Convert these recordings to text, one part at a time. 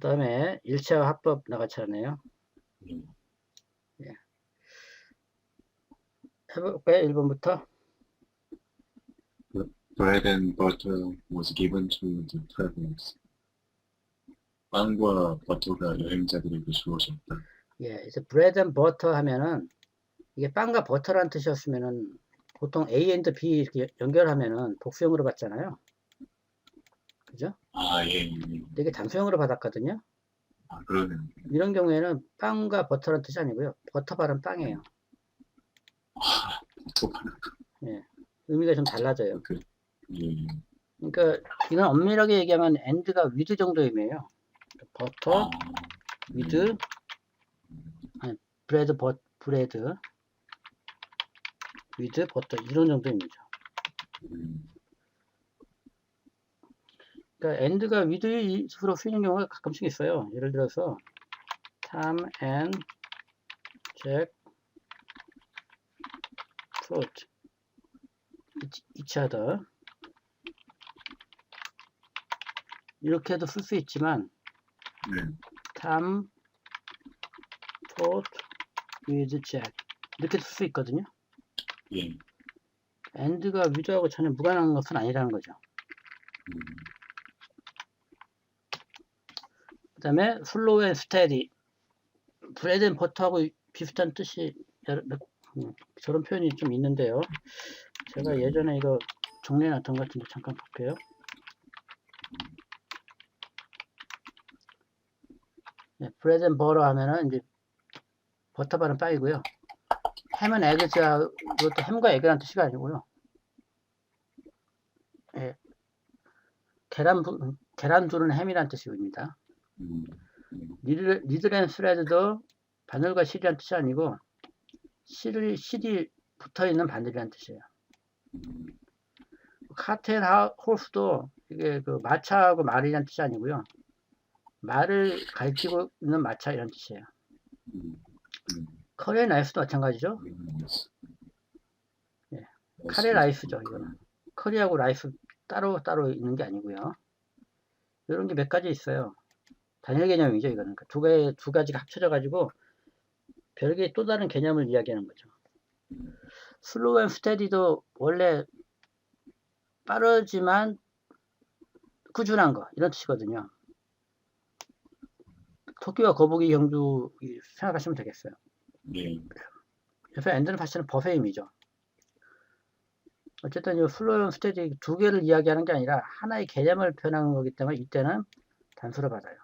다음에 일체화 합법 나가차네요. 예. 해볼까요? 1번부터. Bread and butter was given to the travelers. 빵과 버터가 여행자들에게 주어졌다. 예, 이제 bread and butter 하면은 이게 빵과 버터라는 뜻이었으면은 보통 A and B 이렇게 연결하면은 복수형으로 받잖아요. 그죠? 아, 예, 예. 근데 이게 단수형으로 받았거든요. 아, 그러네요. 이런 경우에는 빵과 버터라는 뜻이 아니고요. 버터 발은 빵이에요. 아, 또 예, 의미가 좀 달라져요. 예. 그러니까 이건 엄밀하게 얘기하면 and가 with 정도의 의미예요. 버터, with, 아니, bread, bread, with, 버터 이런 정도 의미죠. 그러니까 and가 with로 쓰이는 경우가 가끔씩 있어요. 예를 들어서 Tom and Jack fruit each other 이렇게도 쓸 수 있지만 네. Tom fruit with Jack 이렇게 쓸 수 있거든요. 예. and가 with하고 전혀 무관한 것은 아니라는 거죠. 그 다음에 슬로우 앤 스테디 브레드 앤 버터하고 비슷한 뜻이 저런 표현이 좀 있는데요. 제가 예전에 이거 정리해 놨던 것 같은데 잠깐 볼게요. 네, 브레드 앤 버터 하면은 이제 버터 바른 빵이고요. 햄은 에그즈야 이것도 햄과 에그라는 뜻이 아니고요. 예, 계란 두른 햄이라는 뜻입니다. 니들 앤 스레드도 바늘과 실이라는 뜻이 아니고 실이 붙어있는 바늘이라는 뜻이에요. 카트 앤 호스도 이게 그 마차하고 말이라는 뜻이 아니고요. 말을 가리키고 있는 마차 이런 뜻이에요. 커리 앤 라이스도 마찬가지죠. 예, 카레 라이스죠. 이거는 커리하고 라이스 따로 있는 게 아니고요. 이런 게 몇 가지 있어요. 단일 개념이죠. 이거는 두 가지가 합쳐져 가지고 별개의 또 다른 개념을 이야기하는 거죠. 슬로우 앤 스테디도 원래 빠르지만 꾸준한 거 이런 뜻이거든요. 토끼와 거북이 경주 생각하시면 되겠어요. 예. 그래서 엔드는 사실은 버페임이죠. 어쨌든 이 슬로우 앤 스테디 두 개를 이야기하는 게 아니라 하나의 개념을 표현하는 거기 때문에 이때는 단수를 받아요.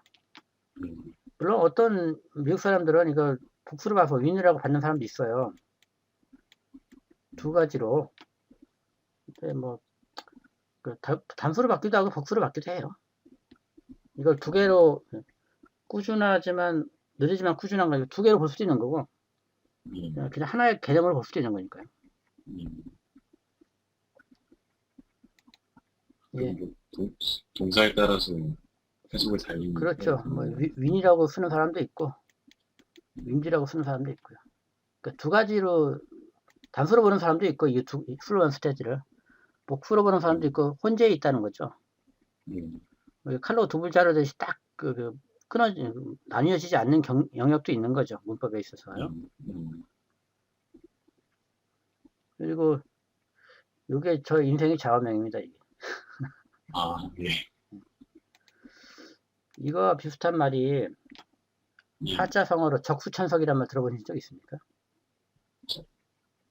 물론 어떤 미국 사람들은 이걸 복수를 봐서 윈이라고 받는 사람도 있어요. 두 가지로. 근데 뭐 단수를 받기도 하고 복수를 받기도 해요. 이걸 두 개로 꾸준하지만 느리지만 꾸준한 거 두 개로 볼 수도 있는 거고 그냥 하나의 개념으로 볼 수도 있는 거니까요. 예. 동사에 따라서 해석을 달리는 그렇죠. 뭐 윈이라고 쓰는 사람도 있고 윈지라고 쓰는 사람도 있고요. 그러니까 두 가지로 단수로 보는 사람도 있고 이 슬로우 앤 스테디를 복수로 보는 사람도 있고 혼재해 있다는 거죠. 칼로 두 불자루 듯이 딱 나뉘어지지 않는 영역도 있는 거죠. 문법에 있어서요. 그리고 이게 저 인생의 좌우명입니다. 이게. 아, 예. 이거 비슷한 말이 사자성어로 적수천석이란 말 들어보신 적 있습니까?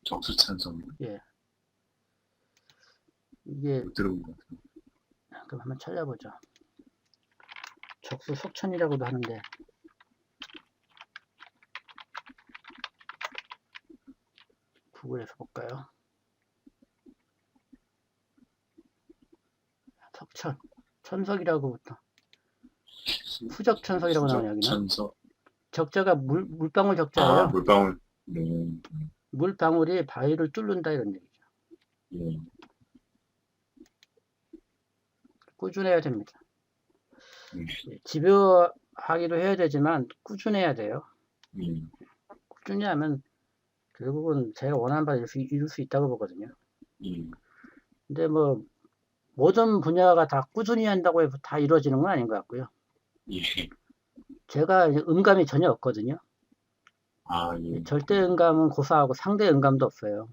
적수찬성. 예. 이게 못 들어본 것 같아요. 그럼 한번 찾아보죠. 적수속천이라고도 하는데 구글에서 볼까요? 석천, 천석이라고부터 후적천석이라고 나오네 여기는. 천석. 적자가 물방울 적자예요. 아, 물방울. 네. 물방울이 바위를 뚫는다 이런 얘기죠. 예. 꾸준해야 됩니다. 집요하기도 해야 되지만 꾸준해야 돼요. 꾸준히 하면 결국은 제가 원하는 바를 이룰 수 있다고 보거든요. 근데 뭐 모든 분야가 다 꾸준히 한다고 해서 다 이루어지는 건 아닌 것 같고요. 제가 이제 음감이 전혀 없거든요. 아, 예. 절대 음감은 고사하고 상대 음감도 없어요.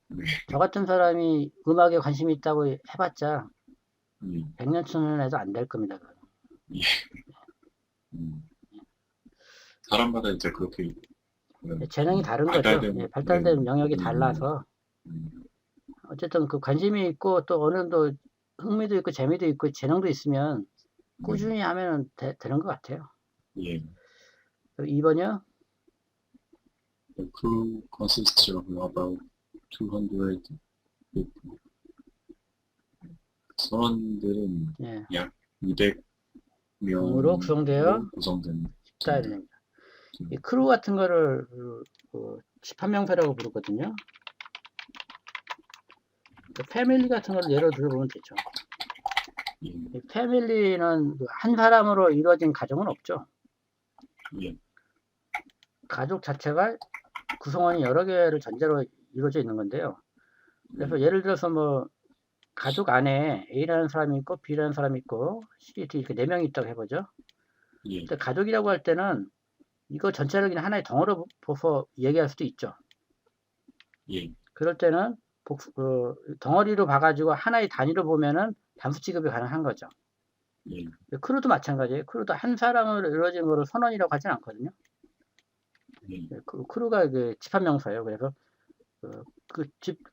네. 저 같은 사람이 음악에 관심이 있다고 해봤자 예. 100년 천년 해도 안 될 겁니다. 그건. 예. 음. 사람마다 이제 그렇게 재능이 다른 거죠. 예, 발달된, 네. 발달된 영역이 달라서 음, 어쨌든 그 관심이 있고 또 어느 정도 흥미도 있고 재미도 있고 재능도 있으면 네. 꾸준히 하면 되는 것 같아요. 예. 2번이요? The crew consists of about 200 people. 선원들은 예, 약 으로 200명으로 구성되어 구성된 있다. 팀입니다. 이 크루 같은 거를 집합명사라고 부르거든요. 그 패밀리 같은 걸 예로 들어보면 되죠. 예. 이 패밀리는 한 사람으로 이루어진 가정은 없죠. 예. 가족 자체가 구성원이 여러 개를 전제로 이루어져 있는 건데요. 그래서 예를 들어서 뭐 가족 안에 A라는 사람이 있고 B라는 사람이 있고 C, D 이렇게 4명이 있다고 해보죠. 예. 근데 가족이라고 할 때는 이거 전체를 그냥 하나의 덩어리로 보서 얘기할 수도 있죠. 예. 그럴 때는 덩어리로 봐가지고 하나의 단위로 보면은 단수 취급이 가능한 거죠. 예. 크루도 마찬가지예요. 크루도 한 사람으로 이루어진 거를 선원이라고 하진 않거든요. 예. 크루가 그 집합명사예요. 그래서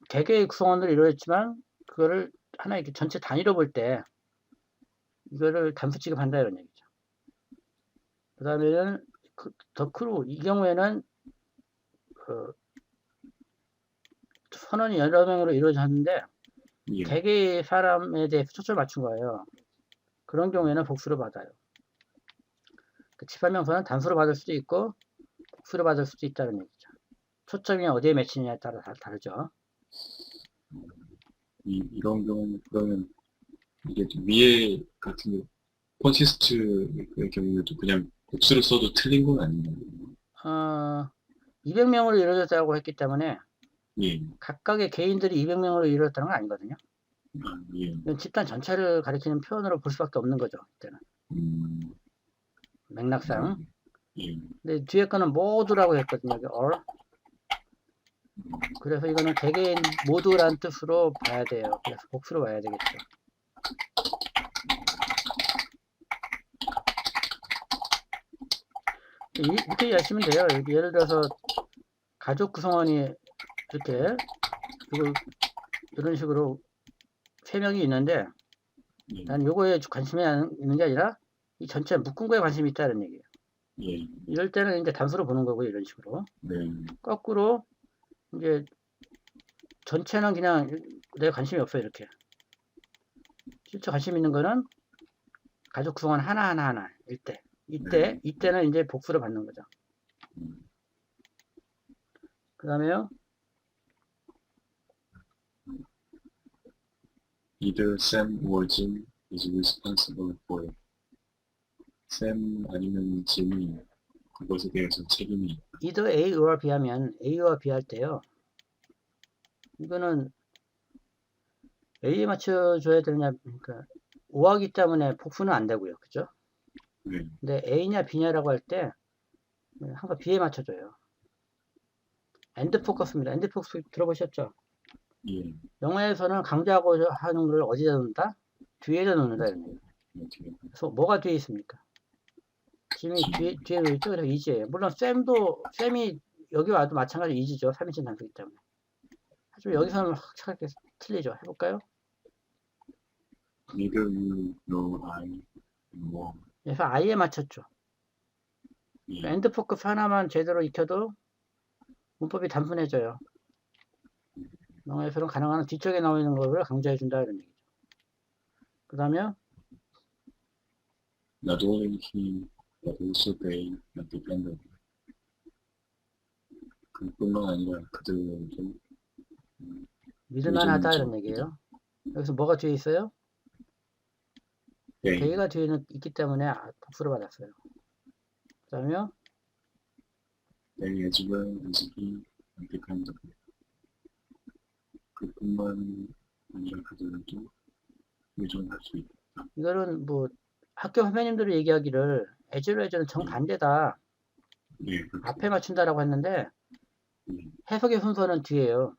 개개의 구성원으로 이루어졌지만 그거를 하나의 전체 단위로 볼 때 이거를 단수 취급한다 이런 얘기죠. 그 다음에는 더 크루 이 경우에는 선원이 여러 명으로 이루어졌는데 예. 개개의 사람에 대해서 초점을 맞춘 거예요. 그런 경우에는 복수를 받아요. 그 집합명사는 단수로 받을 수도 있고 복수로 받을 수도 있다는 얘기죠. 초점이 어디에 맺히느냐에 따라 다르죠. 이런 경우는 그러면 이게 좀 위에 같은 경우 콘시스트의 경우에도 그냥 복수를 써도 틀린 건 아닌가요? 200명으로 이루어졌다고 했기 때문에 예. 각각의 개인들이 200명으로 이루어졌다는 건 아니거든요. 아, 예. 이건 집단 전체를 가리키는 표현으로 볼 수밖에 없는 거죠. 이때는 음, 맥락상. 예. 근데 뒤에 거는 모두라고 했거든요. 여기 all. 그래서 이거는 개개인 모두란 뜻으로 봐야 돼요. 그래서 복수로 봐야 되겠죠. 이렇게 이해하시면 돼요. 예를 들어서 가족 구성원이 이렇게 이런 식으로 3명이 있는데 예. 난 요거에 관심이 있는 게 아니라 이 전체 묶은 거에 관심이 있다는 얘기예요. 예. 이럴 때는 이제 단수로 보는 거고 이런 식으로. 네. 거꾸로 이제 전체는 그냥 내 관심이 없어 이렇게. 실제 관심 있는 거는 가족 구성원 하나하나 이때는 이제 복수를 받는 거죠. 그 다음에요. Either Sam or Jim is responsible for it. Sam 아니면 짐이 그것에 대해서 책임이 있다. either A or B 하면 A와 B 할 때요. 이거는 A에 맞춰줘야 되느냐, 그러니까 오하기 때문에 복수는 안 되고요. 그죠? 네. 근데 A냐 B냐라고 할 때 항상 B에 맞춰줘요. 엔드 포커스입니다. 엔드 포커스 들어보셨죠? 예. 영어에서는 강조하고 하는 걸 어디다 놓는다? 뒤에다 놓는다 이런 얘기예요. 그래서 뭐가 뒤에 있습니까? 짐이 뒤에 놓있죠? 그래서 이지예요. 물론 쌤이 여기 와도 마찬가지 이지죠. 3인칭 단수이기 때문에. 하지만 여기서는 확실하게 틀리죠. 해볼까요? Neither you nor I nor. 그래서 I에 맞췄죠. 예. 엔드 포커스 하나만 제대로 익혀도 문법이 단순해져요. 영어에서는 가능한 뒤쪽에 나와 있는 거를 강조해준다 이런 얘기죠. 그 다음에 Not only he, but also they are dependent. 그뿐만 아니라 그들도 믿을만 하다 이런 얘기예요. 여기서 뭐가 뒤에 있어요? they, 대가 뒤에 있기 때문에 복수를 받았어요. 그 다음에 they as well as he are dependent. 그뿐만 아니라 그들도 의존할 수 있다. 이거는 뭐 학교 선생님들이 얘기하기를 에즈로 에즈는 정반대다. 예, 그렇죠. 앞에 맞춘다라고 했는데 예, 해석의 순서는 뒤에요.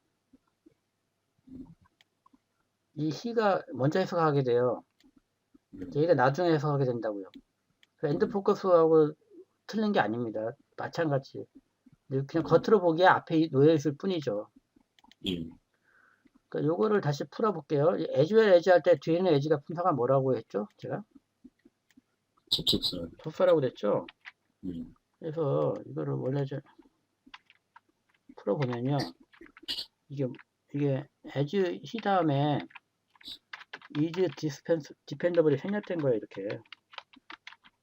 이 C가 먼저 해석하게 돼요. 예, J가 나중에 해석하게 된다고요. 엔드 포커스하고 틀린 게 아닙니다. 마찬가지. 그냥 겉으로 보기에 앞에 놓여 있을 뿐이죠. 예, 그러니까 요거를 다시 풀어볼게요. 에즈웰 에즈 할 때 뒤에 있는 에즈가 분사가 뭐라고 했죠? 제가 접속사. 접사라고 그랬죠? 예, 그래서 이거를 원래 풀어보면요. 이게 as 시 다음에 is dependable이 생략된 거예요. 이렇게.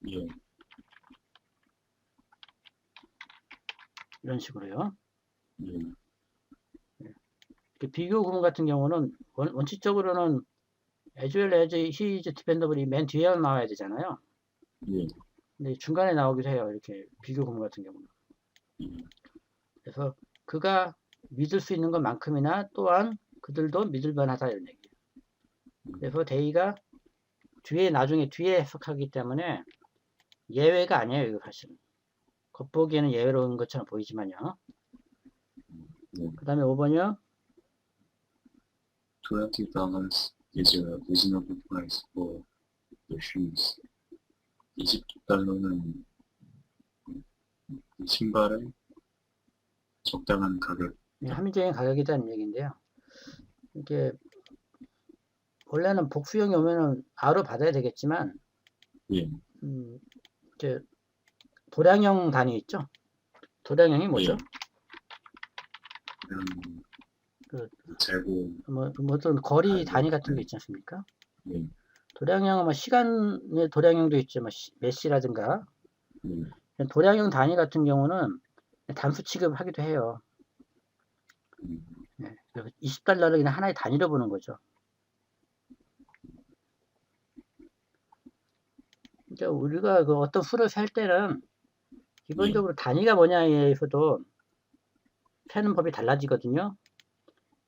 예, 이런 식으로요. 예, 비교 구문 같은 경우는 원칙적으로는 as well as he is dependable이 맨 뒤에 나와야 되잖아요. 예, 근데 중간에 나오기도 해요. 이렇게 비교 구문 같은 경우는. 예, 그래서 그가 믿을 수 있는 것만큼이나 또한 그들도 믿을 만하다 이런 얘기예요. 그래서 데이가 나중에 뒤에 해석하기 때문에 예외가 아니에요. 이거 사실은. 겉보기에는 예외로운 것처럼 보이지만요. 예. 그 다음에 5번이요. $20 is a reasonable price for the shoes. $20는 신발의 적당한 가격. 합리적인 가격이라는 얘기인데요. 이게 원래는 복수형이 오면은 R로 받아야 되겠지만 예, 이제 도량형 단위 있죠? 도량형이 뭐죠? 예. 그냥 그, 재고. 뭐 어떤 거리 단위 같은 게 있지 않습니까? 예, 도량형은 뭐 시간의 도량형도 있죠. 뭐 메시라든가. 예, 도량형 단위 같은 경우는 단수 취급하기도 해요. 네, $20를 그냥 하나의 단위로 보는 거죠. 그러니까 우리가 그 어떤 수를 셀 때는 기본적으로 단위가 뭐냐에 의해서도 세는 법이 달라지거든요.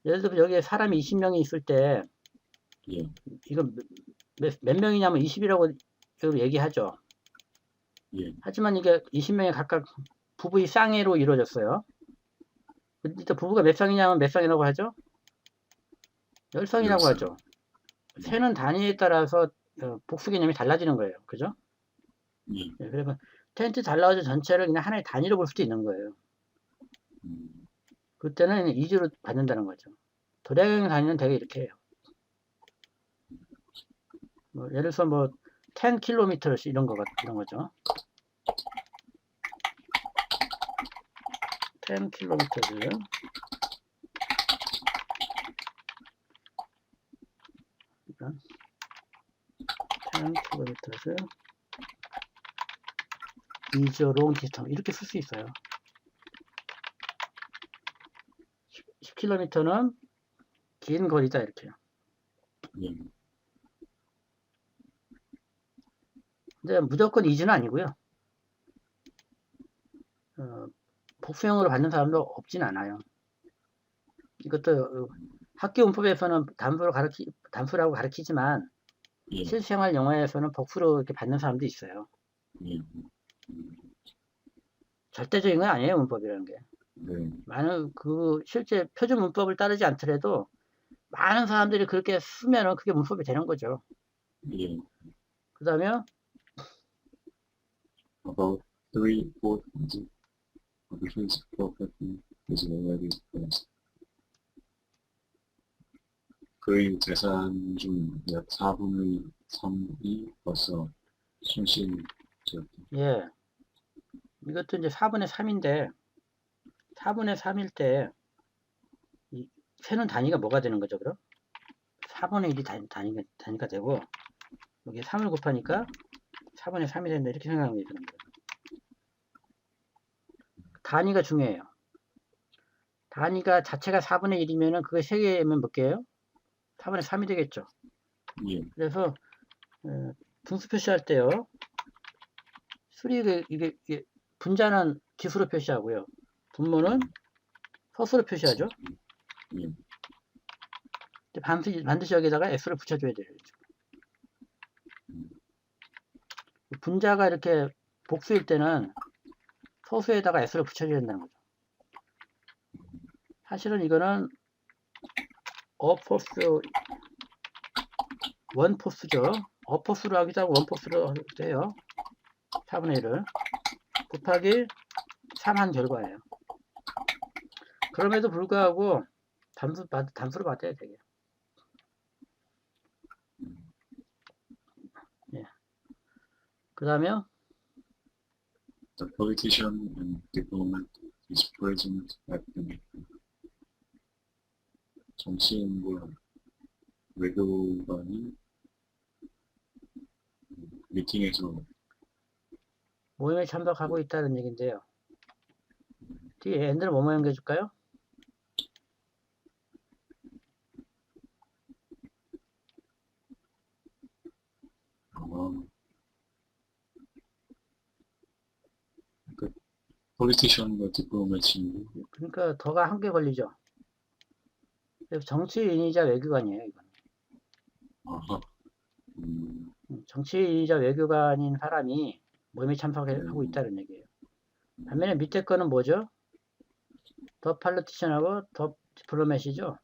예를 들어 여기에 사람이 20명이 있을 때 예, 이거 몇 명이냐면 20이라고 얘기하죠. 예, 하지만 이게 20명이 각각 부부의 쌍해로 이루어졌어요. 일단 부부가 몇 쌍이냐면 몇 쌍이라고 하죠? 10쌍이라고 하죠. 세는 단위에 따라서 복수 개념이 달라지는 거예요. 그죠? 예, 네, 그래서 텐트 달라져 전체를 그냥 하나의 단위로 볼 수도 있는 거예요. 그때는 이주로 받는다는 거죠. 도량형 단위는 되게 이렇게 해요. 뭐 예를 들어서 뭐 10km 이런 거죠. 10km를 10km를 is a long distance 이렇게 쓸 수 있어요. 10km는 긴 거리다 이렇게요. 예, 근데 무조건 is는 아니고요. 복수형으로 받는 사람도 없진 않아요. 이것도 학교 문법에서는 단수라고 가르치지만 예, 실생활 영어에서는 복수로 이렇게 받는 사람도 있어요. 예, 절대적인 건 아니에요, 문법이라는 게. 네, 많은 실제 표준 문법을 따르지 않더라도 많은 사람들이 그렇게 쓰면은 그게 문법이 되는 거죠. 예. 그 다음에 About 3/4 of his property is already spent. 그의 재산 중 약 4분의 3이 벌써 손실되었다. 예, 이것도 이제 4분의 3인데 4분의 3일 때 세는 단위가 뭐가 되는 거죠, 그럼? 4분의 1이 단위가 되고 여기 3을 곱하니까 4분의 3이 된다 이렇게 생각하는 게 되는 거예요. 단위가 중요해요. 단위가 자체가 4분의 1이면은 그게 3개면 몇 개예요? 4분의 3이 되겠죠. 예, 그래서 분수 표시할 때요. 이게 분자는 기수로 표시하고요. 분모는 서수로 표시하죠. 예, 반드시 여기다가 S를 붙여줘야 돼요. 분자가 이렇게 복수일 때는 소수에다가 s를 붙여줘야 된다는 거죠. 사실은 이거는 어포스 원포스죠. 어포스로 하기도 하고 원포스로 하기도 해요. 4분의 1을 곱하기 3한 결과예요. 그럼에도 불구하고 단수로 받아야 되게. 예. 그 다음에 The politician and diplomat is present at the meeting. 정치인과 외교관이 미팅에서 모임에 참석하고 있다는 얘기인데요. 뒤에 엔드를 뭐뭐 연결해줄까요? 그 politician과 diplomat이 그러니까 더가 한 개 걸리죠. 그래서 정치인이자 외교관이에요. 이건. 아하 정치인이자 외교관인 사람이 모임에 참석하고 있다는 얘기예요. 반면에 밑에 거는 뭐죠? 더 팔로티션하고 더 디플로맷이죠.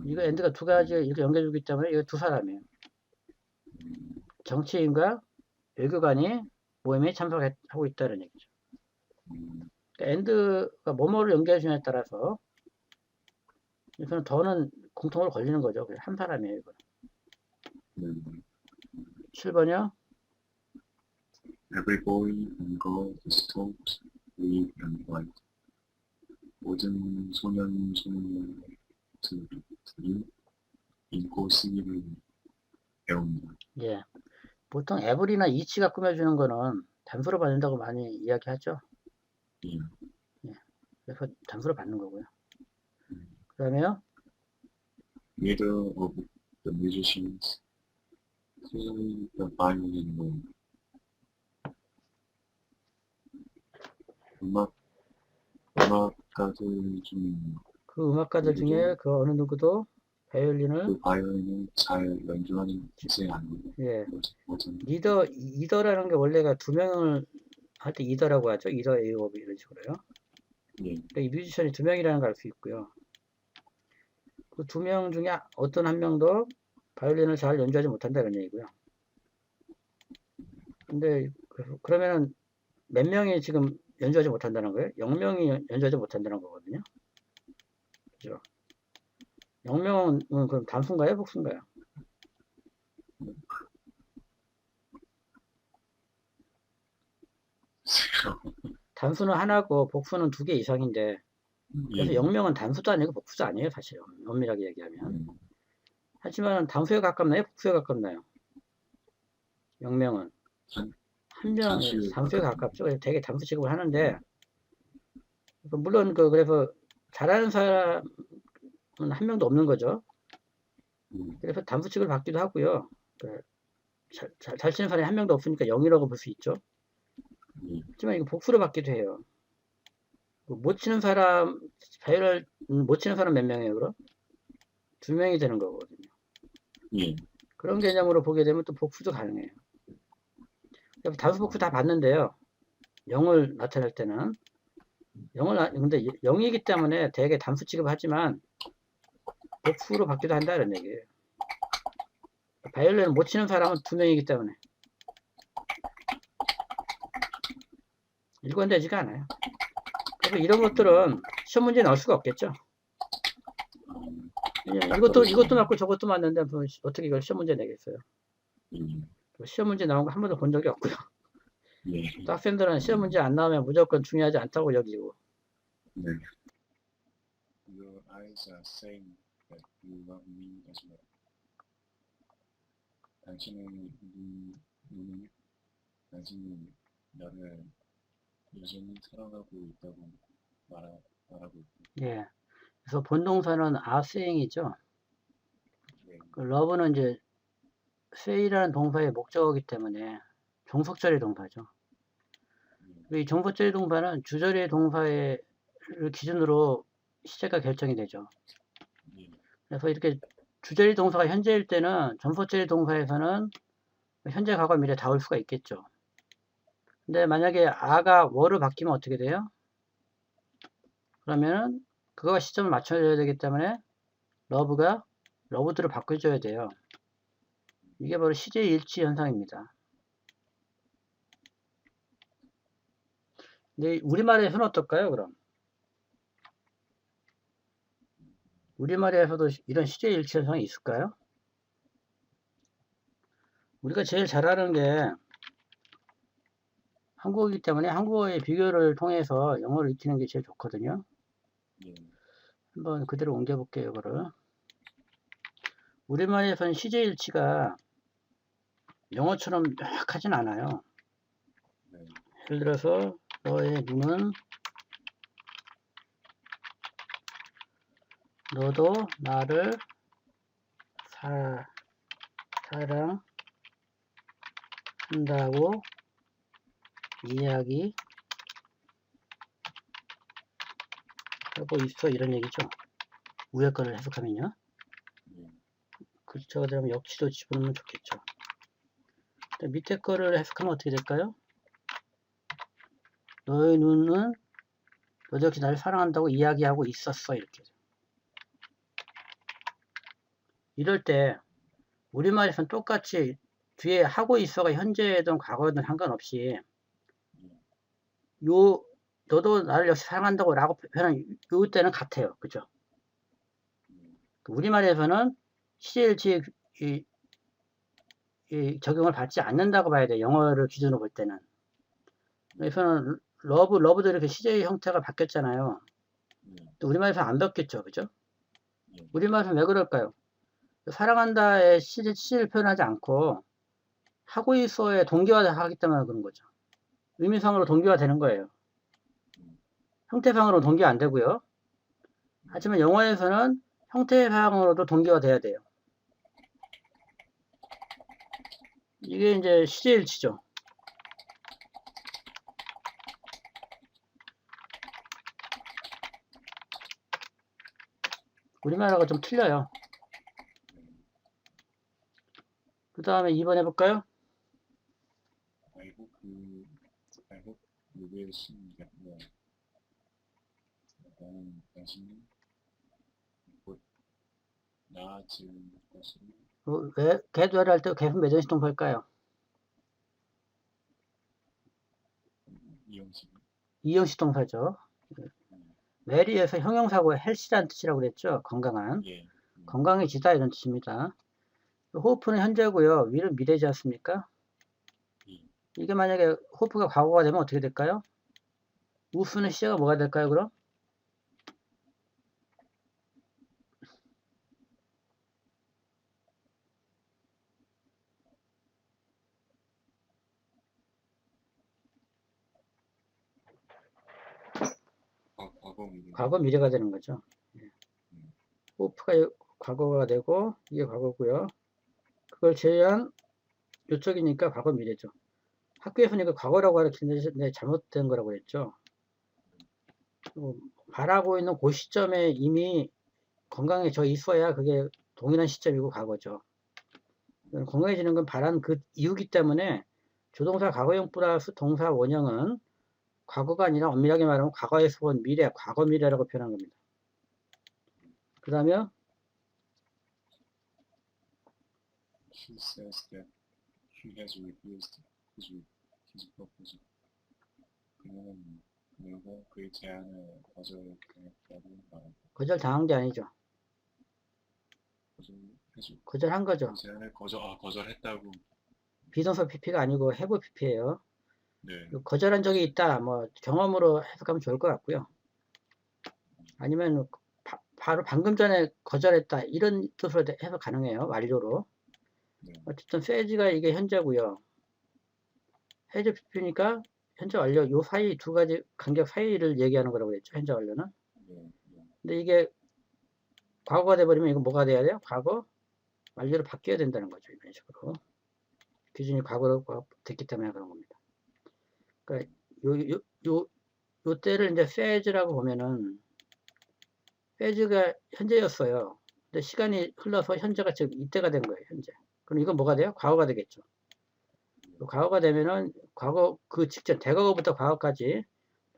이거 엔드가 두 가지 이렇게 연결해주기 때문에 이거 두 사람이에요. 정치인과 외교관이 모임에 참석하고 있다는 얘기죠. 그러니까 엔드가 뭐뭐를 연결해주냐에 따라서 이거는 더는 공통으로 걸리는 거죠. 한 사람이에요. 이거. 7번이요. Every boy and girl is taught to read and write. 모든 소년 소녀들이 읽고 쓰기를 배웁니다. 예. 보통 에브리나 이치가 꾸며주는 거는 단수로 받는다고 많이 이야기하죠. 예. 그래서 단수로 받는 거고요. 그 다음에요. Neither of the musicians play the violin well. 음악가들 중 그 음악가들 중에 그 어느 누구도 바이올린을 그 바이올린을 잘 연주하는 기세 아닙니다. 예. 이더라는 게 원래가 두 명을 할 때 이더라고 하죠. 이더 A오브 이런 식으로요. 예. 그러니까 이 뮤지션이 두 명이라는 걸 알 수 있고요. 그 두 명 중에 어떤 한 명도 바이올린을 잘 연주하지 못한다는 얘기고요. 근데 그러면은 몇 명이 지금 연주하지 못한다는 거예요? 0명이 연주하지 못한다는 거거든요. 그죠? 0명은 그럼 단수인가요? 복수인가요? 단수는 하나고 복수는 두 개 이상인데 그래서 0명은 단수도 아니고 복수도 아니에요. 사실 엄밀하게 얘기하면. 하지만 단수에 가깝나요? 복수에 가깝나요? 0명은 한 명 단수에 가깝죠. 되게 단수 취급을 하는데 물론 그래서 잘하는 사람은 한 명도 없는 거죠. 그래서 단수 취급을 받기도 하고요. 잘 치는 사람이 한 명도 없으니까 0이라고 볼 수 있죠. 하지만 이거 복수로 받기도 해요. 못 치는 사람, 바이올을 못 치는 사람 몇 명이에요, 그럼? 2명이 되는 거거든요. 그런 개념으로 보게 되면 또 복수도 가능해요. 단수 복수 다 받는데요. 0을 나타낼 때는. 근데 0이기 때문에 되게 단수 취급하지만 복수로 받기도 한다는 얘기예요. 바이올린을 못 치는 사람은 2명이기 때문에. 일관되지가 않아요. 그래서 이런 것들은 시험 문제에 나올 수가 없겠죠. 이것도 맞고 저것도 맞는데 어떻게 이걸 시험 문제 내겠어요. 시험 문제 나온 거 한 번도 본 적이 없고요. 또 학생들은 시험 문제 안 나오면 무조건 중요하지 않다고 여기고. Your eyes are saying that you love me as well. 당신의 눈은 당신이 나를 여전히 사랑하고 있다고 말하고 있고. 예. 그래서 본동사는 are saying이죠. 그 love는 이제 say라는 동사의 목적어이기 때문에 종속절의 동사죠. 이 종속절의 동사는 주절의 동사를 기준으로 시제가 결정이 되죠. 그래서 이렇게 주절의 동사가 현재일 때는 종속절의 동사에서는 현재, 과거, 미래 다 올 수가 있겠죠. 근데 만약에 아가 워로 바뀌면 어떻게 돼요? 그러면은 그거와 시점을 맞춰줘야 되기 때문에 러브가 러브드로 바꿔줘야 돼요. 이게 바로 시제 일치 현상입니다. 근데 우리말에서는 어떨까요, 그럼? 우리말에서도 이런 시제 일치 현상이 있을까요? 우리가 제일 잘 아는 게 한국어이기 때문에 한국어의 비교를 통해서 영어를 익히는 게 제일 좋거든요. 예. 한번 그대로 옮겨볼게요, 이거를. 우리말에서는 시제 일치가 영어처럼 명확하진 않아요. 네. 예를 들어서 너의 눈은 너도 나를 사랑한다고 이야기하고 있어, 이런 얘기죠. 위에 거를 해석하면요. 예. 그렇죠. 그다음에 역치도 집어넣으면 좋겠죠. 밑에 거를 해석하면 어떻게 될까요? 너의 눈은 너도 역시 나를 사랑한다고 이야기하고 있었어, 이렇게. 이럴 때 우리말에서는 똑같이 뒤에 하고 있어가 현재든 과거든 상관없이 요 너도 나를 역시 사랑한다고 라고 표현한 요 때는 같아요. 그죠? 우리말에서는 시제일치 이 적용을 받지 않는다고 봐야 돼요. 영어를 기준으로 볼 때는. 그래서는 러브도 이렇게 시제의 형태가 바뀌었잖아요. 또 우리말에서는 안 바뀌었죠. 그죠? 우리말에서는 왜 그럴까요? 사랑한다의 시제를 표현하지 않고 하고 있어의 동기화하기 때문에 그런 거죠. 의미상으로 동기화 되는 거예요. 형태상으로 동기화 안 되고요. 하지만 영어에서는 형태상으로도 동기화 돼야 돼요. 이게 이제 시제일치죠. 우리말하고 좀 틀려요. 그 다음에 2번 해볼까요? I hope you will soon get well. 당신은 곧 나아질 것을 왜 get well 할 때 계속 매전시 동사일까요? 이형식 동사죠. well이에서 형용사고 health라는 뜻이라고 그랬죠. 건강한. 예. 건강해지다 이런 뜻입니다. hope는 현재고요. will은 미래지 않습니까? 이게 만약에 hope가 과거가 되면 어떻게 될까요? would는 시제가 뭐가 될까요, 그럼? 과거 미래가 되는 거죠. hope가 과거가 되고 이게 과거고요. 그걸 제외한 요쪽이니까 과거 미래죠. 학교에서는 이거 과거라고 가르치는데 잘못된 거라고 했죠. 바라고 있는 그 시점에 이미 건강해져 있어야 그게 동일한 시점이고 과거죠. 건강해지는 건 바란 그 이유기 때문에 조동사 과거형 플러스 동사 원형은 과거가 아니라 엄밀하게 말하면 과거에서 본 미래, 과거 미래라고 표현한 겁니다. 그 다음에 She says that he has refused his proposal. 그녀는 그의 제안을 거절했다고 말한다. 거절당한 게 아니죠. 거절한 거죠. 제안을 거절했다고. 비동사 PP가 아니고 have PP예요. 네. 거절한 적이 있다. 뭐 경험으로 해석하면 좋을 것 같고요. 아니면 바로 방금 전에 거절했다. 이런 뜻으로 해석 가능해요. 완료로. 네. 어쨌든 세지가 이게 현재고요. 해제 PP니까 현재 완료 요 사이 두 가지 간격 사이를 얘기하는 거라고 했죠. 현재 완료는. 근데 이게 과거가 돼버리면 이거 뭐가 돼야 돼요? 과거 완료로 바뀌어야 된다는 거죠. 이런 식으로. 기준이 과거로 됐기 때문에 그런 겁니다. 그러니까 요 때를 이제 페이즈라고 보면은 페이즈가 현재였어요. 근데 시간이 흘러서 현재가 지금 이때가 된 거예요. 현재. 그럼 이건 뭐가 돼요? 과거가 되겠죠. 또 과거가 되면은 과거 그 직전 대과거부터 과거까지를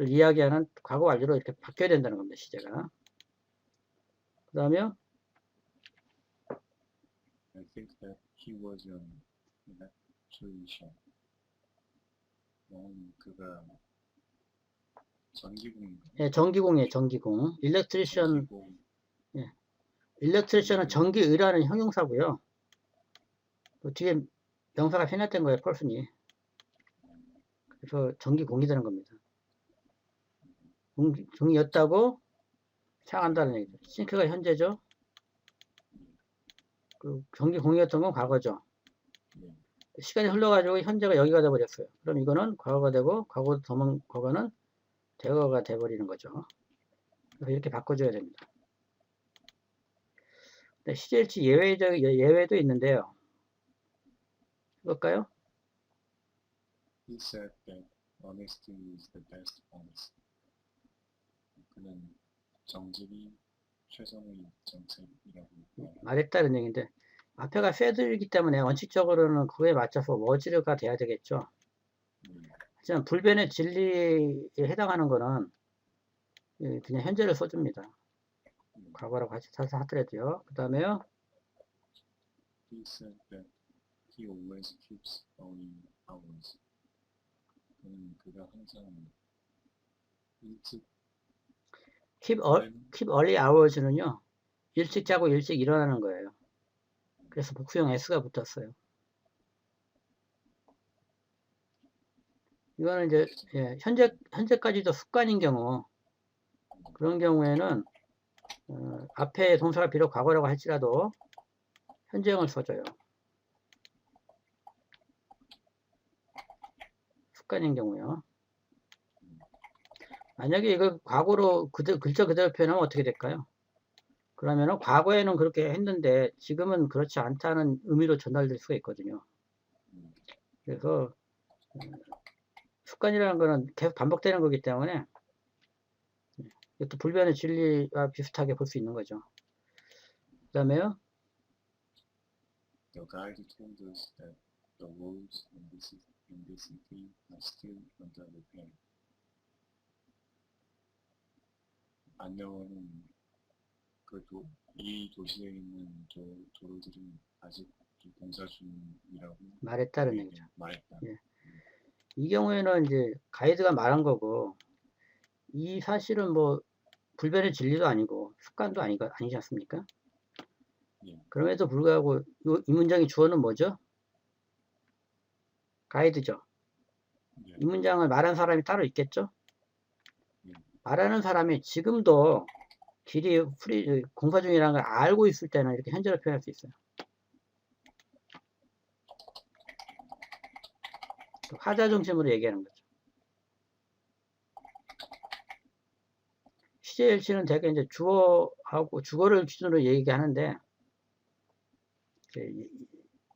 이야기하는 과거 완료로 이렇게 바뀌어야 된다는 겁니다. 시제가. 그 다음에 I think that he was an electrician. 그가 전기공인가? 예, 전기공이에요. 전기공. 일렉트리션. 전기공. 예. 일렉트리션은 전기의라는 형용사고요. 또 뒤에 명사가 편했던 거예요. 펄슨이. 그래서 전기공이 되는 겁니다. 공이었다고 생각한다는 얘기죠. 싱크가 현재죠. 그 전기공이었던 건 과거죠. 시간이 흘러가지고 현재가 여기가 돼버렸어요. 그럼 이거는 과거가 되고 과거 도망 과거는 대거가 돼버리는 거죠. 그래서 이렇게 바꿔줘야 됩니다. 시제일치 예외도 있는데요. 볼까요? He said that honesty is the best policy. 그는 정직이 최선의 정책이라고 말했다는 얘기인데 앞에가 said이기 때문에 원칙적으로는 그거에 맞춰서 was가 돼야 되겠죠. 하지만 불변의 진리에 해당하는 거는 그냥 현재를 써줍니다. 과거라고 하더라도요. 그 다음에요. He said that he always keeps early hours. 그가 항상 일찍 keep early hours는요. 일찍 자고 일찍 일어나는 거예요. 그래서 복수형 s가 붙었어요. 이거는 이제 현재까지도 습관인 경우 그런 경우에는 앞에 동사가 비록 과거라고 할지라도 현재형을 써줘요. 습관인 경우요. 만약에 이걸 과거로 글자 그대로 표현하면 어떻게 될까요? 그러면은 과거에는 그렇게 했는데 지금은 그렇지 않다는 의미로 전달될 수가 있거든요. 그래서 습관이라는 거는 계속 반복되는 거기 때문에 이것도 불변의 진리와 비슷하게 볼 수 있는 거죠. 그 다음에요. The guide told us that the roads in this city are still under repair. 안내원은 이 도시에 있는 도로들이 아직 공사 중이라고 말했다는 얘기죠. 말했다. 예. 이 경우에는 이제 가이드가 말한 거고 이 사실은 뭐 불변의 진리도 아니고 습관도 아니지 않습니까? 예. 그럼에도 불구하고 이 문장의 주어는 뭐죠? 가이드죠. 예. 이 문장을 말한 사람이 따로 있겠죠? 예. 말하는 사람이 지금도 길이 공사 중이라는 걸 알고 있을 때는 이렇게 현재로 표현할 수 있어요. 화자 중심으로 얘기하는 거죠. 시제일치는 대개 이제 주어하고 주어를 기준으로 얘기하는데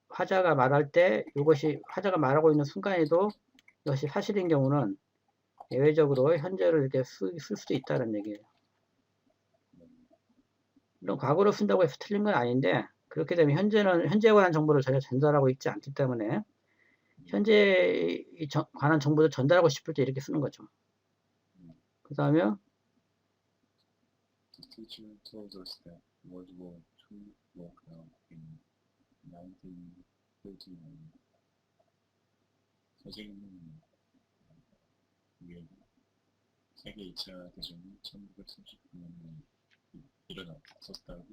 화자가 말할 때 이것이 화자가 말하고 있는 순간에도 이것이 사실인 경우는 예외적으로 현재를 이렇게 쓸 수도 있다는 얘기예요. 물론 과거로 쓴다고 해서 틀린 건 아닌데 그렇게 되면 현재에 관한 정보를 전혀 전달하고 있지 않기 때문에 현재에 관한 정보를 전달하고 싶을 때 이렇게 쓰는 거죠. 그 다음에 The teacher told us that World War II broke out in 1939. 선생님은 세계 2차 대전이 1939년에 일어났었다고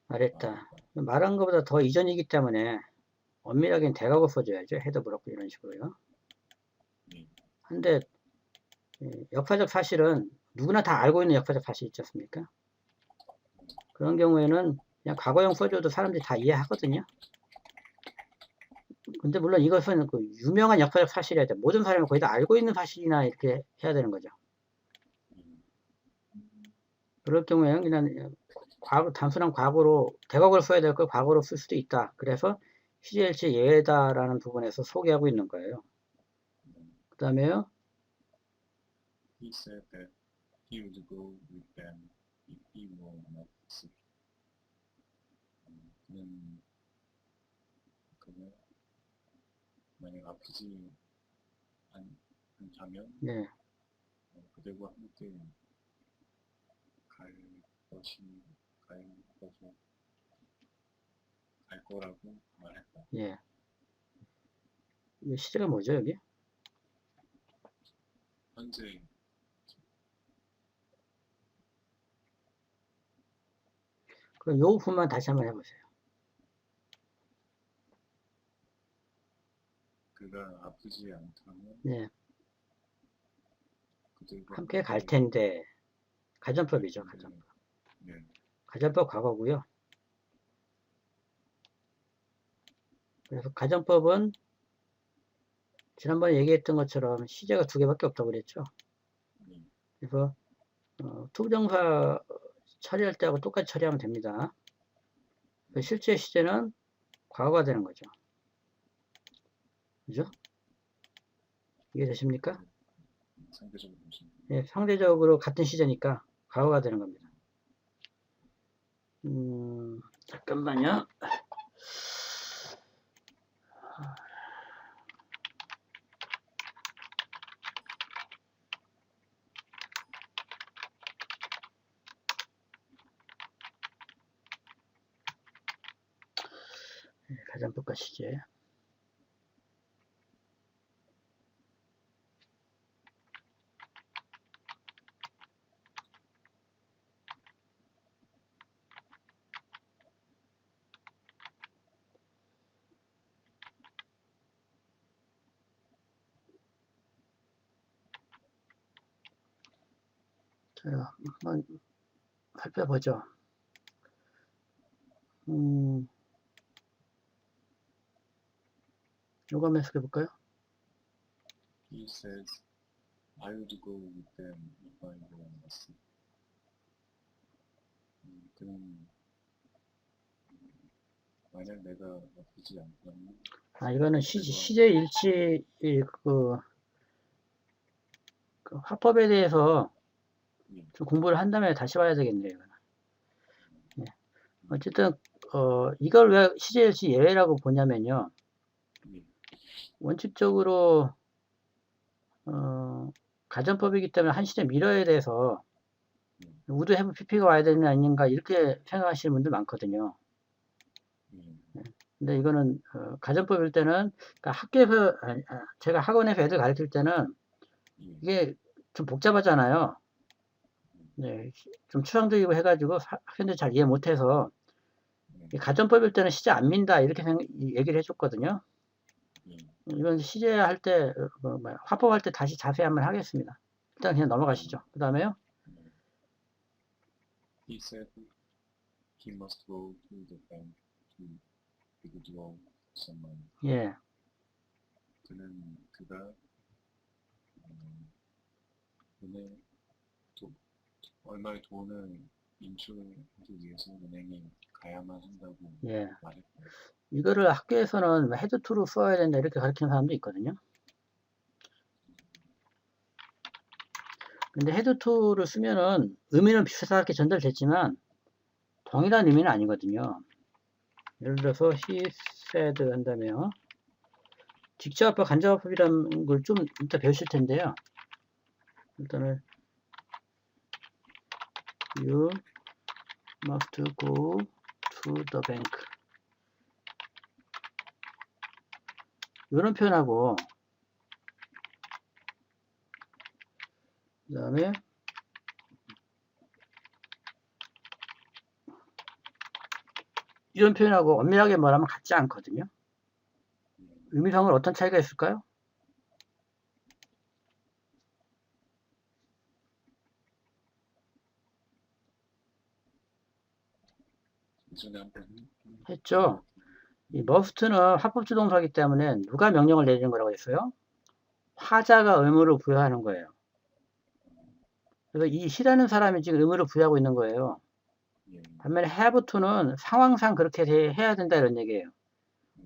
말했다. 말한 것보다 더 이전이기 때문에 엄밀하게는 대각을 써줘야죠. 헤더 브로크 이런 식으로요. 근데 역사적 사실은 누구나 다 알고 있는 역사적 사실 있지 않습니까? 그런 경우에는 그냥 과거형 써줘도 사람들이 다 이해하거든요. 근데 물론 이것은 그 유명한 역사적 사실이어야 돼. 모든 사람이 거의 다 알고 있는 사실이나 이렇게 해야 되는 거죠. 그럴 경우에는 그냥 단순한 과거로 대각을 써야 될 걸 과거로 쓸 수도 있다. 그래서 시제일치 예외다라는 부분에서 소개하고 있는 거예요. 그 다음에요. He said that he would go with them if he were not sick. 그는 만약 아프지 않다면 네. 그대와 함께 갈 것이 갈 것을 갈 거라고 말했다. 예. 이 시제가 뭐죠, 여기? 현재 그럼 요 부분만 다시 한번 해보세요. 그가 아프지 않다면 네. 그들과 함께 갈 텐데. 가전법이죠, 갈 텐데, 가전법. 네, 가전법 과거고요. 그래서 가전법은 지난번에 얘기했던 것처럼 시제가 두 개밖에 없다고 그랬죠. 네, 그래서 투부정사 처리할 때하고 똑같이 처리하면 됩니다. 실제 시제는 과거가 되는 거죠. 그죠? 이해되십니까? 상대적으로 보시면 예, 상대적으로 같은 시제니까 과거가 되는 겁니다. 잠깐만요. 가전법과 시제. 자, 한번 살펴보죠. 요거 한번 해석해 볼까요? He says, I would go with them if I were us. 그는 만약 내가 아프지 않다면 이거는 시제 일치 그 화법에 대해서 좀 공부를 한 다음에 다시 봐야 되겠네요. 이거는. 네. 어쨌든 이걸 왜 시제 일치 예외라고 보냐면요. 원칙적으로 가전법이기 때문에 한 시제 미뤄야 돼서 우드 해브 PP가 와야 되는 아닌가 이렇게 생각하시는 분들 많거든요. 네. 근데 이거는 가전법일 때는 그러니까 학교에서 제가 학원에서 애들 가르칠 때는 이게 좀 복잡하잖아요. 네, 좀 추상적이고 해가지고 학생들이 잘 이해 못해서 가전법일 때는 시제 안 민다 이렇게 얘기를 해줬거든요. 이건 시제 할 때, 화법할 때 다시 자세히 한번 하겠습니다. 일단 그냥 넘어가시죠. 그 다음에요. He said he must go to the bank to withdraw some money. 예. 그가 얼마의 돈을 인출하기 위해서 은행에 가야만 한다고 예. 말했고. 이거를 학교에서는 헤드2로 써야 된다 이렇게 가르치는 사람도 있거든요. 근데 헤드2를 쓰면은 의미는 비슷하게 전달됐지만 동일한 의미는 아니거든요. 예를 들어서 he said 한다면 직접화법, 간접화법이라는 걸 좀 이따 배우실 텐데요. 일단은 you must go to the bank 이런 표현하고 그 다음에 이런 표현하고 엄밀하게 말하면 같지 않거든요. 의미상으로 어떤 차이가 있을까요? 했죠. 이 must는 합법주 동사이기 때문에 누가 명령을 내리는 거라고 했어요? 화자가 의무를 부여하는 거예요. 그래서 이 he라는 사람이 지금 의무를 부여하고 있는 거예요. 반면에 have to는 상황상 그렇게 해야 된다 이런 얘기예요.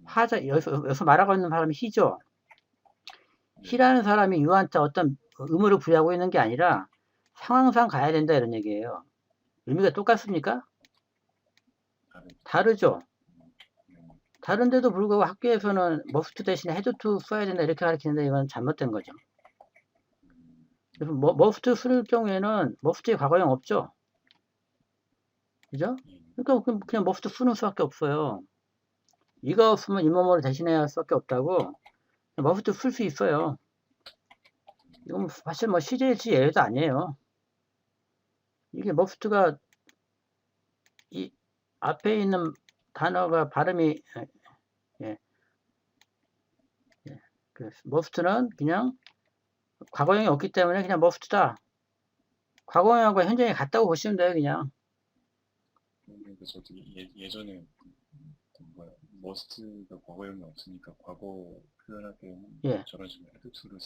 화자, 여기서 말하고 있는 사람이 he죠. he라는 사람이 you한테 어떤 의무를 부여하고 있는 게 아니라 상황상 가야 된다 이런 얘기예요. 의미가 똑같습니까? 다르죠. 다른 데도 불구하고 학교에서는 머스트 대신에 had to 써야 된다 이렇게 가르치는데 이건 잘못된 거죠. 그래서 머스트 쓸 경우에는 머스트의 과거형 없죠. 그죠? 그러니까 그냥 머스트 쓰는 수밖에 없어요. 이가 없으면 이모모를 대신해야 할 수밖에 없다고. 머스트 쓸 수 있어요. 이건 사실 뭐 CJH 예외도 아니에요. 이게 머스트가 이 앞에 있는 단어가 발음이 예, 그 머스트는 그냥 과거형이 없기 때문에 그냥 머스트다. 과거형하고 현재형이 같다고 보시면 돼요, 그냥. 그러니까 저도 예전에 뭐야 머스트가 과거형이 없으니까 과거 표현할 때 예. 저런 식으로 헤드투를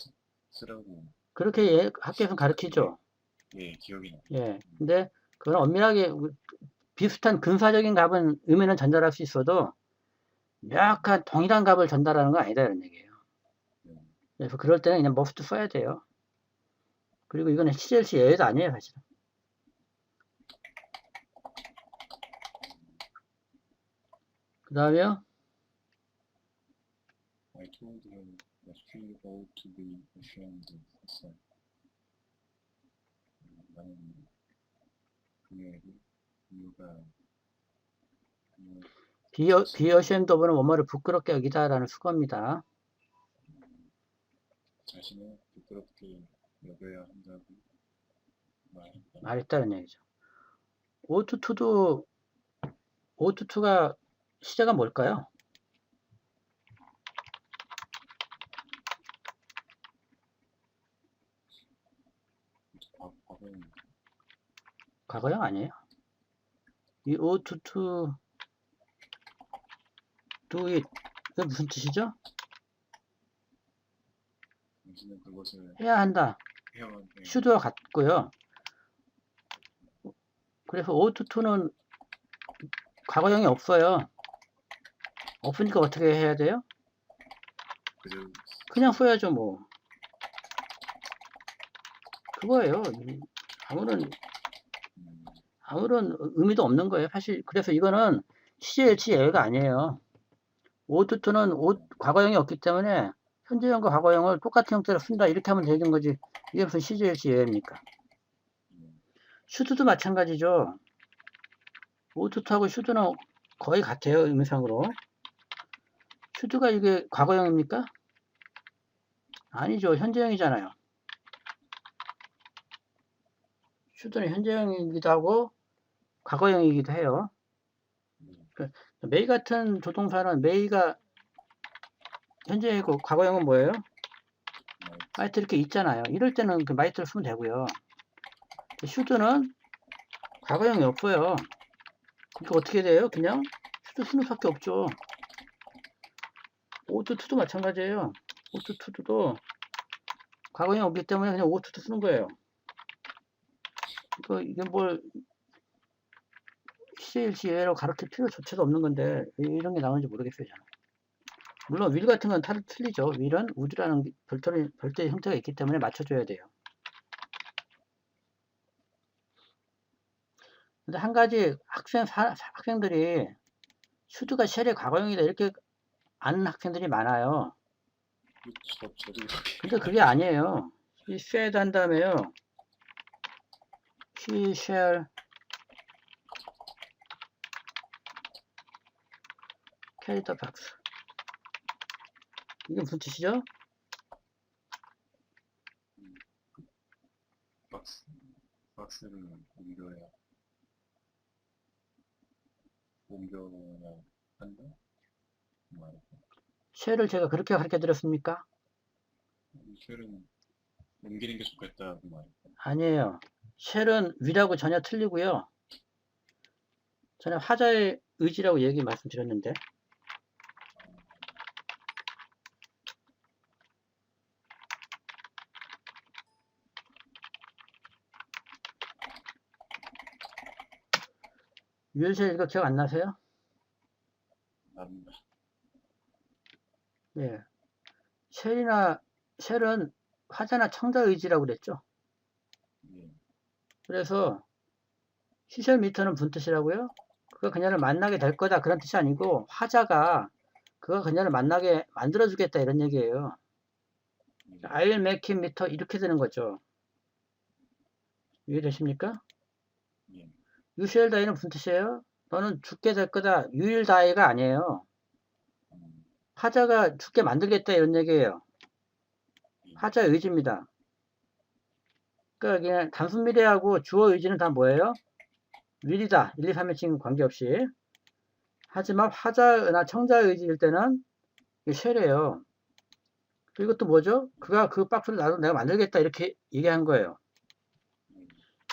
쓰라고 그렇게 학교에서 가르치죠. 예 기억이 나. 예. 근데 그건 엄밀하게 비슷한 근사적인 값은 의미는 전달할 수 있어도 명확한 동일한 값을 전달하는 건 아니다 이런 얘기예요. 그래서 그럴 때는 그냥 머스트 써야 돼요. 그리고 이거는 CLC 예외도 아니에요, 사실은. 그 다음에요. I told him that he ought to be ashamed. 했어요. 나는 그녀에게 이유가 비어시엠 더브는 원어를 부끄럽게 여기다라는 수거입니다. 자신을 부끄럽게 여겨야 한다고 말했다는 얘기죠. 오투투가 시제가 뭘까요? 과거형 아니에요? 이 오투투 do it 이게 무슨 뜻이죠? 당신은 그것을 해야 한다. 해야만 해. should와 같고요. 그래서 오투투는 과거형이 없어요. 없으니까 어떻게 해야 돼요? 그냥 써야죠 뭐. 그거예요. 아무런 의미도 없는 거예요. 사실 그래서 이거는 CLC 예외가 아니에요. 오투투는 과거형이 없기 때문에 현재형과 과거형을 똑같은 형태로 쓴다 이렇게 하면 되는 거지. 이게 무슨 CLC 예외입니까? 슈드도 마찬가지죠. 오투투하고 슈드는 거의 같아요. 의미상으로. 슈드가 이게 과거형입니까? 아니죠. 현재형이잖아요. 슈드는 현재형이기도 하고 과거형이기도 해요. 메이 같은 조동사는 메이가 현재형이고 과거형은 뭐예요? 마이트 이렇게 있잖아요. 이럴 때는 그 마이트를 쓰면 되고요. 슈드는 과거형이 없어요. 그러니까 어떻게 돼요? 그냥 슈드 쓰는 수밖에 없죠. 오투투도 마찬가지예요. 오투투도 과거형이 없기 때문에 그냥 오투투 쓰는 거예요. 이게 뭘 CLC 예외로 가르칠 필요조차도 없는 건데 왜 이런 게 나오는지 모르겠어요. 저는. 물론 윌 같은 건 틀리죠. 윌은 우드라는 별도의 형태가 있기 때문에 맞춰줘야 돼요. 근데 한 가지 학생들이 슈드가 쉘의 과거형이다 이렇게 아는 학생들이 많아요. 저도 근데 그게 아니에요. 이 said 한 다음에요. She shall carry the box. 이게 무슨 뜻이죠? 박스를 옮겨야 한다? shall을 제가 그렇게 가르쳐 드렸습니까? 쉘은 옮기는 게 좋겠다 그 말. 아니에요. shall은 위라고 전혀 틀리고요. 전에 화자의 의지라고 얘기 말씀드렸는데 유엘쉘 이거 기억 안 나세요? 납니다. 예. 쉘은 화자나 청자 의지라고 그랬죠. 예. 그래서 시셜 미터는 무슨 뜻이라고요? 그가 그녀를 만나게 될 거다 그런 뜻이 아니고 화자가 그가 그녀를 만나게 만들어주겠다 이런 얘기예요. 예. I'll make him meet her 이렇게 되는 거죠. 이해되십니까? 예. You shall die는 무슨 뜻이에요? 너는 죽게 될 거다. You will die가 아니에요. 화자가 죽게 만들겠다 이런 얘기예요. 화자의 의지입니다. 그러니까 그냥 단순 미래하고 주어 의지는 다 뭐예요? will이다. 1, 2, 3의 지금 관계없이. 하지만 화자나 청자의 의지일 때는 이게 shall이에요. 그리고 또 뭐죠? 그가 그 박스를 나도 내가 만들겠다 이렇게 얘기한 거예요.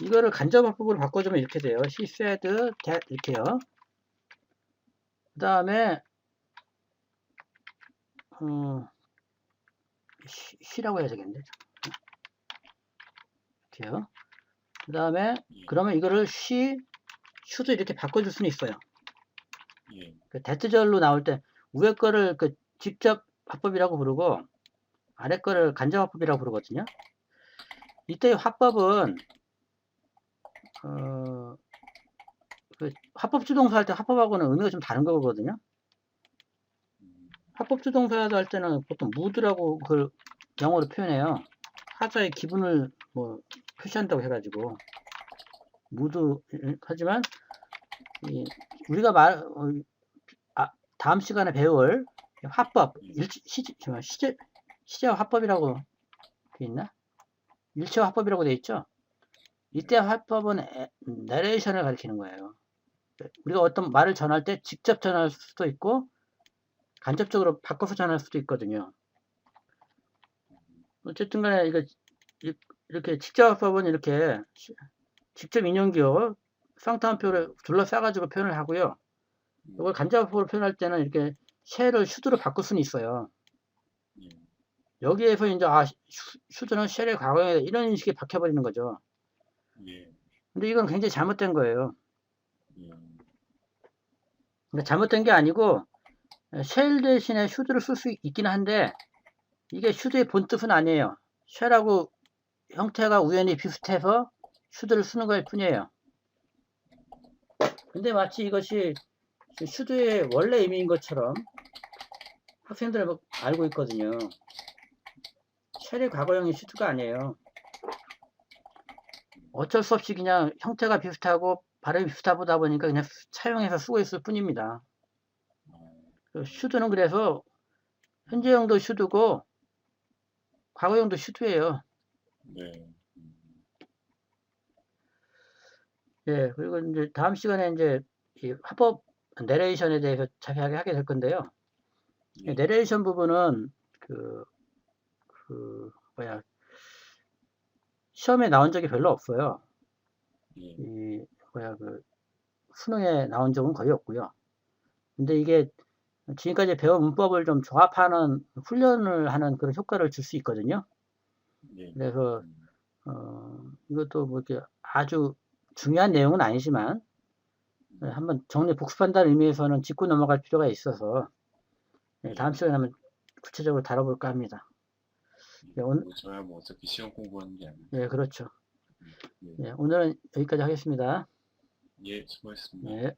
이거를 간접화법으로 바꿔주면 이렇게 돼요. She said that 이렇게요. 그 다음에 she라고 해야 되겠는데. 이렇게요. 그 다음에 그러면 이거를 she, should 이렇게 바꿔줄 수는 있어요. 예. 그 대트절로 나올 때 위에 거를 그 직접 화법이라고 부르고 아래 거를 간접 화법이라고 부르거든요. 이때의 화법은 그 화법주동사 할 때 화법하고는 의미가 좀 다른 거거든요. 화법주동사 할 때는 보통 mood라고 그걸 영어로 표현해요. 화자의 기분을 뭐 표시한다고 해가지고 mood 하지만 우리가 다음 시간에 배울 화법 시제 화법이라고 돼 있나? 일체 화법이라고 돼 있죠. 이때 화법은 내레이션을 가리키는 거예요. 우리가 어떤 말을 전할 때 직접 전할 수도 있고 간접적으로 바꿔서 전할 수도 있거든요. 어쨌든 간에 이렇게 직접 화법은 이렇게 직접 인용기호 쌍따옴표를 둘러싸가지고 표현을 하고요. 이걸 간접 화법으로 표현할 때는 이렇게 쉘을 슈드로 바꿀 수는 있어요. 여기에서 이제 슈드는 쉘의 과거에 이런 식의 박혀버리는 거죠. 근데 이건 굉장히 잘못된 거예요. 그러니까 잘못된 게 아니고 쉘 대신에 슈드를 쓸 수 있긴 한데 이게 슈드의 본뜻은 아니에요. 쉘하고 형태가 우연히 비슷해서 슈드를 쓰는 걸 뿐이에요. 근데 마치 이것이 슈드의 원래 의미인 것처럼 학생들은 알고 있거든요. 쉘의 과거형이 슈드가 아니에요. 어쩔 수 없이 그냥 형태가 비슷하고 발음이 비슷하다 보니까 그냥 차용해서 쓰고 있을 뿐입니다. 슈드는 그래서 현재형도 슈드고 과거형도 슈드예요. 네. 예, 그리고 이제 다음 시간에 이제 이 화법 내레이션에 대해서 자세하게 하게 될 건데요. 내레이션 부분은 시험에 나온 적이 별로 없어요. 수능에 나온 적은 거의 없고요. 근데 이게 지금까지 배운 문법을 좀 조합하는 훈련을 하는 그런 효과를 줄 수 있거든요. 그래서 이것도 뭐 이렇게 아주 중요한 내용은 아니지만 한번 정리 복습한다는 의미에서는 짚고 넘어갈 필요가 있어서 다음 시간에 한번 구체적으로 다뤄볼까 합니다. 저야 뭐 어차피 시험 공부하는 게 아니에요. 예, 그렇죠. 예, 오늘은 여기까지 하겠습니다. 예, 수고하셨습니다. 예.